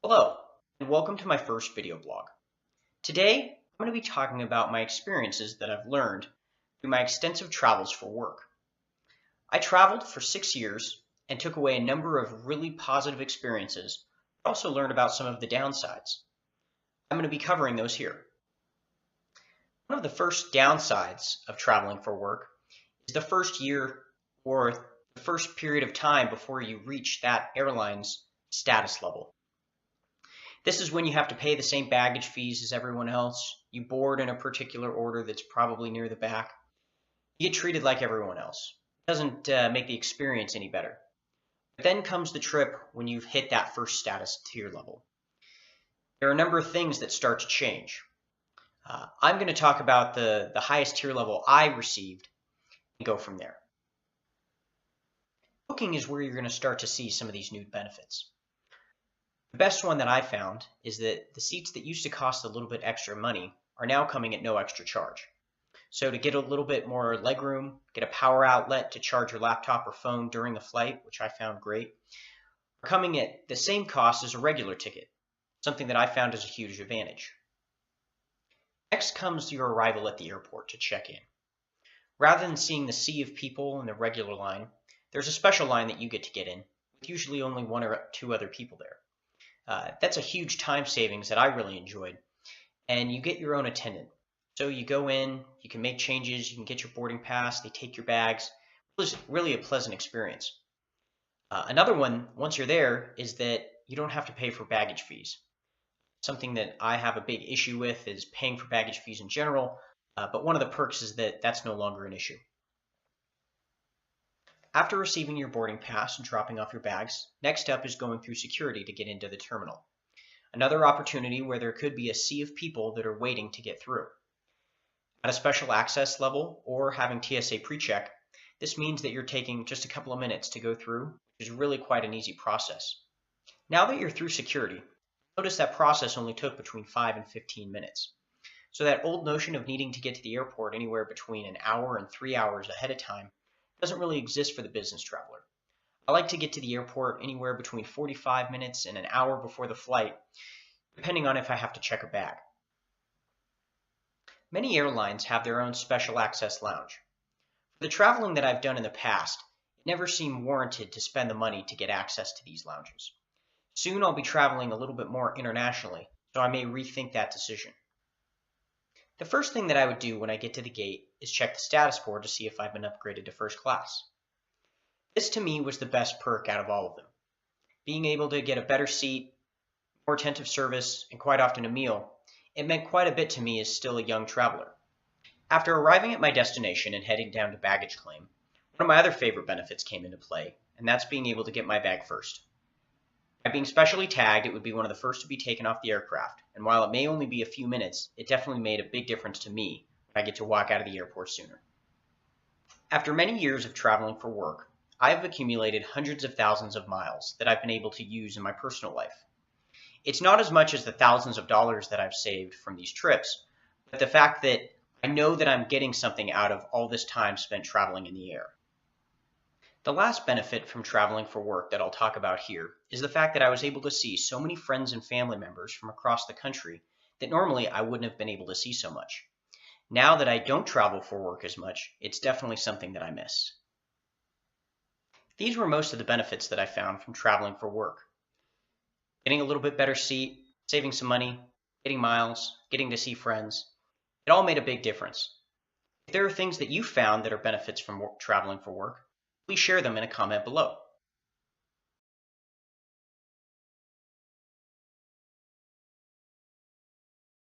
Hello, and welcome to my first video blog. Today, I'm going to be talking about my experiences that I've learned through my extensive travels for work. I traveled for 6 years and took away a number of really positive experiences, but also learned about some of the downsides. I'm going to be covering those here. One of the first downsides of traveling for work is the first year or the first period of time before you reach that airline's status level. This is when you have to pay the same baggage fees as everyone else. You board in a particular order that's probably near the back. You get treated like everyone else. It doesn't make the experience any better. But then comes the trip when you've hit that first status tier level. There are a number of things that start to change. I'm going to talk about the highest tier level I received and go from there. Booking is where you're going to start to see some of these new benefits. The best one that I found is that the seats that used to cost a little bit extra money are now coming at no extra charge. So to get a little bit more legroom, get a power outlet to charge your laptop or phone during the flight, which I found great, are coming at the same cost as a regular ticket, something that I found is a huge advantage. Next comes your arrival at the airport to check in. Rather than seeing the sea of people in the regular line, there's a special line that you get to get in, with usually only one or two other people there. That's a huge time savings that I really enjoyed. And you get your own attendant. So you go in, you can make changes, you can get your boarding pass, they take your bags. It was really a pleasant experience. Another one, once you're there, is that you don't have to pay for baggage fees. Something that I have a big issue with is paying for baggage fees in general, but one of the perks is that that's no longer an issue. After receiving your boarding pass and dropping off your bags, next up is going through security to get into the terminal. Another opportunity where there could be a sea of people that are waiting to get through. At a special access level or having TSA pre-check, this means that you're taking just a couple of minutes to go through, which is really quite an easy process. Now that you're through security, notice that process only took between 5 and 15 minutes. So that old notion of needing to get to the airport anywhere between an hour and 3 hours ahead of time doesn't really exist for the business traveler. I like to get to the airport anywhere between 45 minutes and an hour before the flight, depending on if I have to check a bag. Many airlines have their own special access lounge. For the traveling that I've done in the past, it never seemed warranted to spend the money to get access to these lounges. Soon I'll be traveling a little bit more internationally, so I may rethink that decision. The first thing that I would do when I get to the gate is check the status board to see if I've been upgraded to first class. This to me was the best perk out of all of them. Being able to get a better seat, more attentive service, and quite often a meal, it meant quite a bit to me as still a young traveler. After arriving at my destination and heading down to baggage claim, one of my other favorite benefits came into play, and that's being able to get my bag first. By being specially tagged, it would be one of the first to be taken off the aircraft, and while it may only be a few minutes, it definitely made a big difference to me when I get to walk out of the airport sooner. After many years of traveling for work, I have accumulated hundreds of thousands of miles that I've been able to use in my personal life. It's not as much as the thousands of dollars that I've saved from these trips, but the fact that I know that I'm getting something out of all this time spent traveling in the air. The last benefit from traveling for work that I'll talk about here is the fact that I was able to see so many friends and family members from across the country that normally I wouldn't have been able to see so much. Now that I don't travel for work as much, it's definitely something that I miss. These were most of the benefits that I found from traveling for work. Getting a little bit better seat, saving some money, getting miles, getting to see friends. It all made a big difference. If there are things that you found that are benefits from traveling for work, please share them in a comment below.